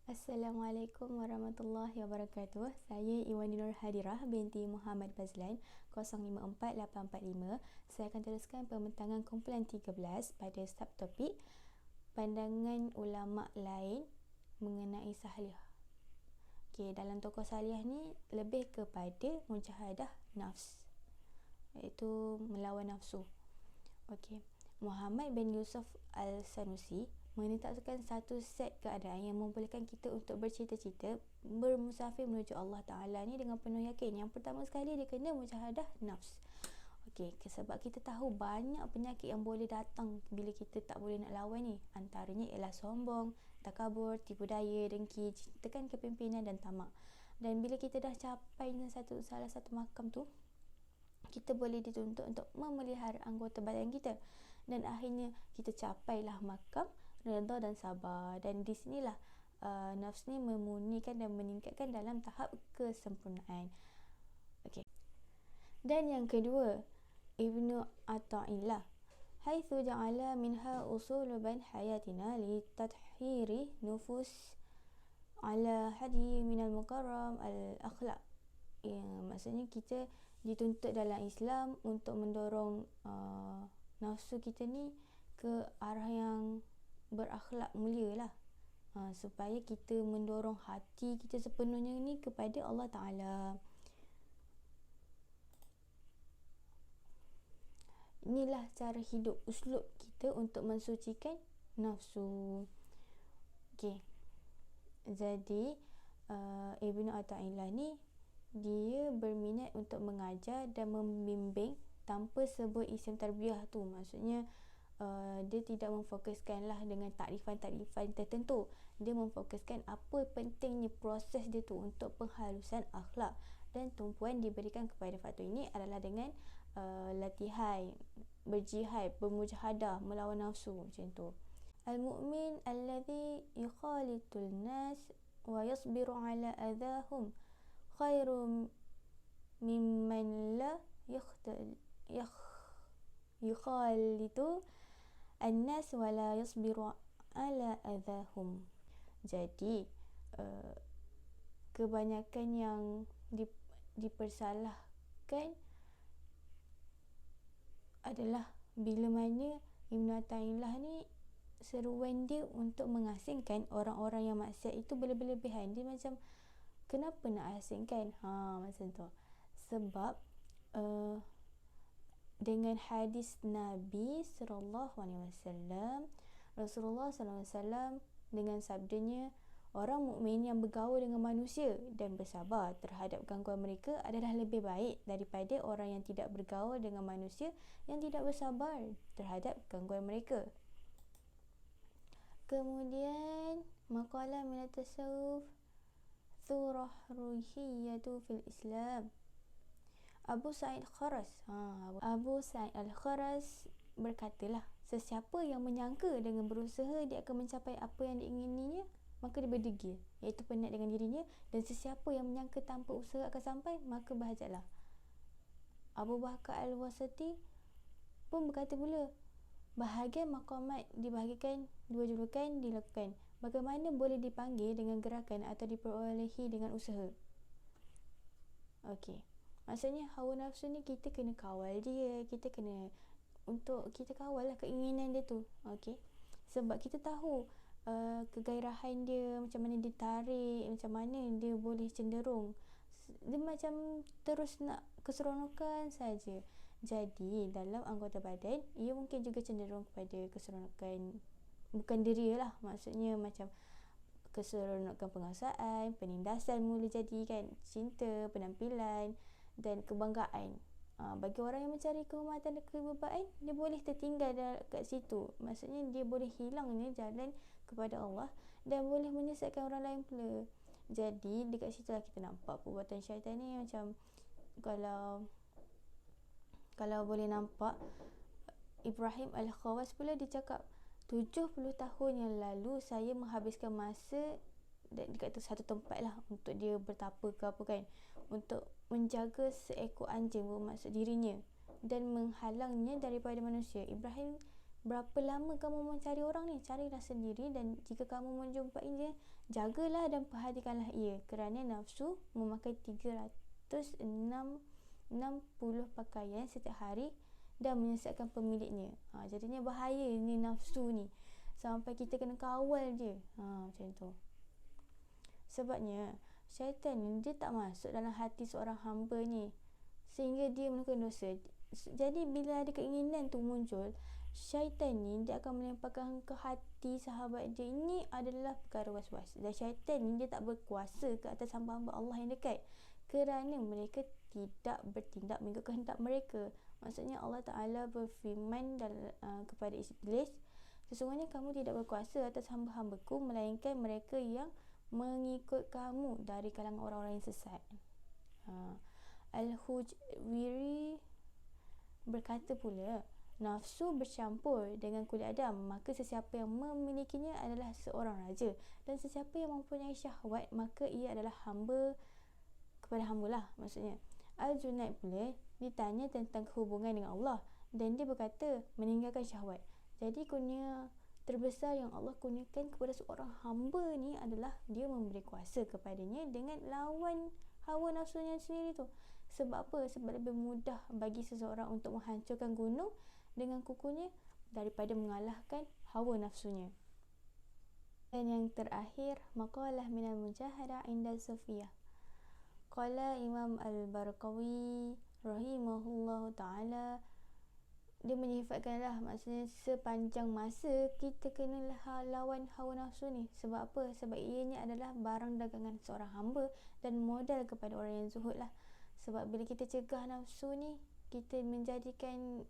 Assalamualaikum warahmatullahi wabarakatuh. Saya Iwani Nur Hadirah binti Muhammad Bazlan 054845. Saya akan teruskan pembentangan kumpulan 13 pada subtopik pandangan ulama lain mengenai Sahliyah. Okey, dalam tokoh Sahliyah ni lebih kepada mujahadah nafs, iaitu melawan nafsu. Okey. Muhammad bin Yusuf Al-Sanusi menetapkan satu set keadaan yang membolehkan kita untuk bercita-cita bermusafir menuju Allah Ta'ala ni dengan penuh yakin. Yang pertama sekali dia kena mujahadah nafs. Okey, sebab kita tahu banyak penyakit yang boleh datang bila kita tak boleh nak lawan ni. Antaranya ialah sombong, takabur, tipu daya, dengki, tekan kepimpinan dan tamak. Dan bila kita dah capai salah satu makam tu, kita boleh dituntut untuk memelihara anggota badan kita, dan akhirnya kita capailah makam redha dan sabar. Dan di sinilah nafs ni memurnikan dan meningkatkan dalam tahap kesempurnaan. Okey. Dan yang kedua, Ibnu Athaillah, haitsu ja'ala minha usuluban hayatina li tathhiri nufus ala hadi minal mukarram al akhlaq. Maksudnya kita dituntut dalam Islam untuk mendorong nafsu kita ni ke arah yang berakhlak mulia lah, supaya kita mendorong hati kita sepenuhnya ni kepada Allah Ta'ala. Inilah cara hidup, uslub kita untuk mensucikan nafsu. Okey. Jadi Ibnu Athaillah ni dia berminat untuk mengajar dan membimbing tanpa sebut isim tarbiyah tu. Maksudnya dia tidak memfokuskanlah dengan takrifan-takrifan tertentu. Dia memfokuskan apa pentingnya proses dia tu untuk penghalusan akhlak, dan tumpuan diberikan kepada faktor ini adalah dengan latihan, berjihad, bermujahadah, melawan nafsu, macam tu. Al-mu'min alladhi yukhalitul nas wa yasbiru ala adahum khairum mimman la yukhalitu an-nas wa la yasbiru ala adahum. Jadi kebanyakan yang dipersalahkan adalah bila mana Ibnu Athaillah ni seruan dia untuk mengasingkan orang-orang yang maksiat itu berlebihan. Dia macam, kenapa nak asingkan? Macam tu. Sebab dengan hadis Nabi sallallahu alaihi wasallam, Rasulullah sallallahu alaihi wasallam dengan sabdanya, orang mukmin yang bergaul dengan manusia dan bersabar terhadap gangguan mereka adalah lebih baik daripada orang yang tidak bergaul dengan manusia yang tidak bersabar terhadap gangguan mereka. Kemudian maqalah min at-tasawuf thurah ruhiyatu fil Islam. Abu Sa'id Al-Kharas berkatalah, sesiapa yang menyangka dengan berusaha dia akan mencapai apa yang diingininya, maka dia berdegil, iaitu penat dengan dirinya. Dan sesiapa yang menyangka tanpa usaha akan sampai, maka berhajatlah. Abu Bakar Al-Wasiti pun berkata pula, bahagian maqamat dibahagikan dua julukan dilakukan. Bagaimana boleh dipanggil dengan gerakan atau diperolehi dengan usaha? Okey. Maksudnya hawa nafsu ni kita kena kawal dia, kita kena untuk kita kawal lah keinginan dia tu. Okey. Sebab kita tahu kegairahan dia, macam mana dia tarik, macam mana dia boleh cenderung. Dia macam terus nak keseronokan saja. Jadi dalam anggota badan, ia mungkin juga cenderung kepada keseronokan, bukan diri lah. Maksudnya macam keseronokan penguasaan, penindasan mula jadi kan, cinta, penampilan dan kebanggaan. Bagi orang yang mencari kehormatan dan kebebaan, dia boleh tertinggal kat situ. Maksudnya dia boleh hilangnya jalan kepada Allah dan boleh menyesatkan orang lain pula. Jadi dekat situ lah kita nampak perbuatan syaitan ni. Macam kalau boleh nampak, Ibrahim Al-Khawas pula dia cakap, 70 tahun yang lalu saya menghabiskan masa dekat satu tempat lah untuk dia bertapa ke apa kan, untuk menjaga seekor anjing bermaksud dirinya dan menghalangnya daripada manusia. Ibrahim berapa lama kamu mencari orang ni? Carilah sendiri, dan jika kamu menjumpai dia, jagalah dan perhatikanlah ia, kerana nafsu memakai 360 pakaian setiap hari dan menyesatkan pemiliknya. Jadinya bahaya ni nafsu ni, sampai kita kena kawal dia. Macam tu. Sebabnya syaitan ni dia tak masuk dalam hati seorang hamba ni sehingga dia melakukan dosa. Jadi bila ada keinginan tu muncul, syaitan ni dia akan melemparkan ke hati sahabat dia. Ini adalah perkara was-was. Dan syaitan ni dia tak berkuasa ke atas hamba-hamba Allah yang dekat, kerana mereka tidak bertindak mengikut kehendak mereka. Maksudnya Allah Ta'ala berfirman kepada Iblis, sesungguhnya kamu tidak berkuasa atas hamba-hambaku, melainkan mereka yang mengikut kamu dari kalangan orang-orang yang sesat. Al-Hujwiri berkata pula, nafsu bercampur dengan kulit Adam, maka sesiapa yang memilikinya adalah seorang raja, dan sesiapa yang mempunyai syahwat, maka ia adalah hamba kepada hamba lah, maksudnya. Al-Junaid pula ditanya tentang hubungan dengan Allah, dan dia berkata meninggalkan syahwat. Jadi kurnia terbesar yang Allah kurniakan kepada seorang hamba ni adalah dia memberi kuasa kepadanya dengan lawan hawa nafsunya sendiri tu. Sebab apa? Sebab lebih mudah bagi seseorang untuk menghancurkan gunung dengan kukunya daripada mengalahkan hawa nafsunya. Dan yang terakhir, maqalah minal mujahadah inda Sufiyah. Qala Imam Al-Barqawi rahimahullahu ta'ala, dia menyifatkanlah, maksudnya sepanjang masa kita kena lawan hawa nafsu ni. Sebab apa? Sebab ianya adalah barang dagangan seorang hamba dan modal kepada orang yang zuhud lah. Sebab bila kita cegah nafsu ni, kita menjadikan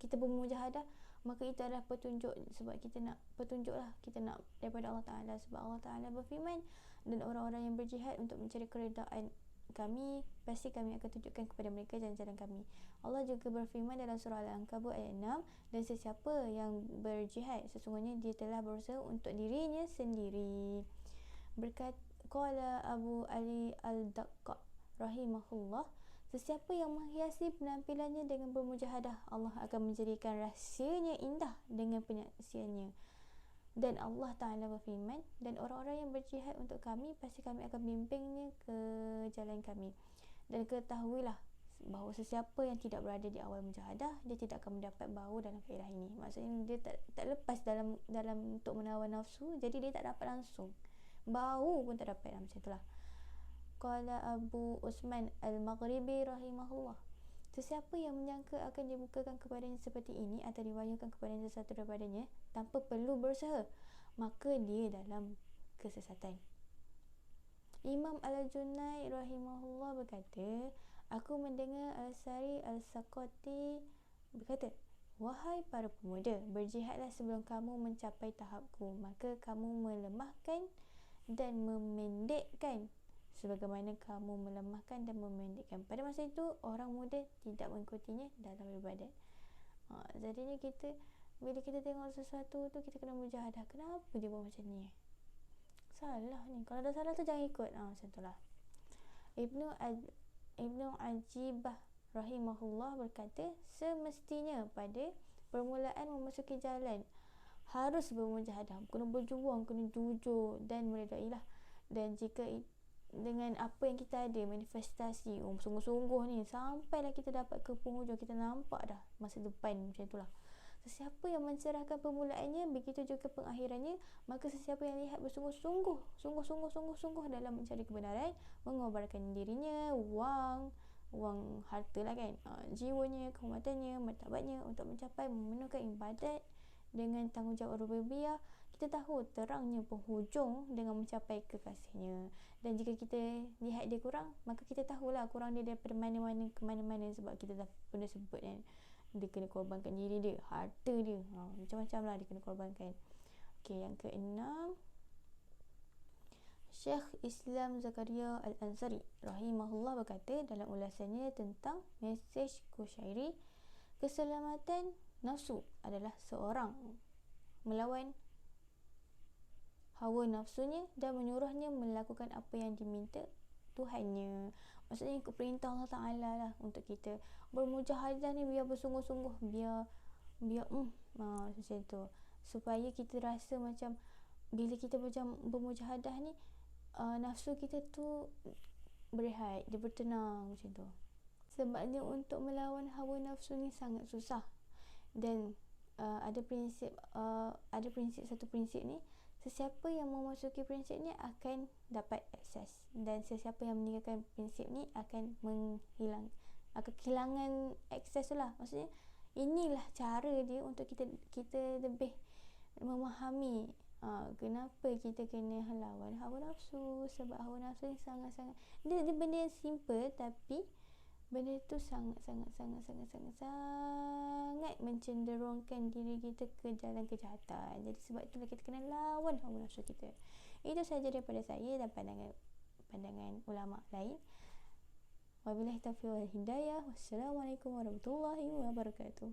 kita bermujahadah, maka itu adalah petunjuk. Sebab kita nak petunjuk lah, kita nak daripada Allah Ta'ala. Sebab Allah Ta'ala berfirman, dan orang-orang yang berjihad untuk mencari keredaan kami, pasti kami akan tunjukkan kepada mereka jalan-jalan kami. Allah juga berfirman dalam surah Al-Ankabut ayat 6, dan sesiapa yang berjihad, sesungguhnya dia telah berusaha untuk dirinya sendiri. Berkata qala Abu Ali Al-Daqqa rahimahullah, sesiapa yang menghiasi penampilannya dengan bermujahadah, Allah akan menjadikan rahsianya indah dengan penyaksiannya. Dan Allah Ta'ala berfirman, dan orang-orang yang berjihad untuk kami, pasti kami akan bimbingnya ke jalan kami. Dan ketahuilah bahawa sesiapa yang tidak berada di awal mujahadah, dia tidak akan mendapat bau dalam faedah ini. Maksudnya dia tak lepas dalam untuk menawan nafsu, jadi dia tak dapat langsung. Bau pun tak dapat, macam itulah. Qala Abu Usman Al-Maghribi rahimahullah, sesiapa yang menyangka akan dibukakan kepadanya seperti ini atau diwahyukan kepadanya sesuatu daripadanya tanpa perlu berusaha, maka dia dalam kesesatan. Imam Al-Junaid rahimahullah berkata, aku mendengar Al-Sari Al-Saqati berkata, wahai para pemuda, berjihadlah sebelum kamu mencapai tahapku, maka kamu melemahkan dan memendekkan sebagaimana kamu melemahkan dan memendekkan. Pada masa itu orang muda tidak mengikutinya dalam ibadat. Jadinya kita, bila kita tengok sesuatu tu, kita kena mujahadah. Kenapa dia buat macam ni? Salah ni. Kalau dah salah tu jangan ikut. Macam tu lah. Ibnu Ajibah rahimahullah berkata, semestinya pada permulaan memasuki jalan harus bermujahadah, kena berjuang, kena jujur dan meredailah. Dan jika dengan apa yang kita ada, manifestasi sungguh-sungguh ni, sampailah kita dapat ke penghujung, kita nampak dah masa depan. Macam itulah. Sesiapa yang mencerahkan permulaannya, begitu juga pengakhirannya. Maka sesiapa yang lihat bersungguh-sungguh dalam mencari kebenaran, mengorbankan dirinya, wang harta lah kan, jiwanya, kehormatannya, martabatnya untuk mencapai memenuhkan ibadat dengan tanggungjawab rububiyah, kita tahu terangnya penghujung dengan mencapai kekasihnya. Dan jika kita lihat dia kurang, maka kita tahulah kurang dia daripada mana-mana ke mana-mana. Sebab kita dah pernah sebut kan, dia kena korbankan diri dia, harta dia, macam-macam lah dia kena korbankan. Okey, yang keenam, Syekh Islam Zakaria Al-Ansari rahimahullah berkata dalam ulasannya tentang mesej Qushairi, keselamatan nafsu adalah seorang melawan hawa nafsunya dan menyuruhnya melakukan apa yang diminta Tuhannya. Maksudnya ikut perintah Allah Ta'ala lah untuk kita bermujahadah ni, biar bersungguh-sungguh, biar biar macam tu, supaya kita rasa macam bila kita macam bermujahadah ni, nafsu kita tu berehat, dia bertenang macam tu. Sebabnya untuk melawan hawa nafsu ni sangat susah. Dan ada prinsip satu prinsip ni, sesiapa yang memasuki prinsip ni akan dapat akses, dan sesiapa yang meninggalkan prinsip ni akan kehilangan akses tu lah. Maksudnya inilah cara dia untuk kita lebih memahami kenapa kita kena lawan hawa nafsu. Sebab hawa nafsu ni sangat-sangat, dia benda yang simple, tapi benda tu sangat mencenderungkan diri kita ke jalan kejahatan. Jadi sebab itulah kita kena lawan hawa nafsu kita. Itu sahaja daripada saya dan pandangan ulama lain. Wabillahi taufiq wal hidayah. Wassalamualaikum warahmatullahi wabarakatuh.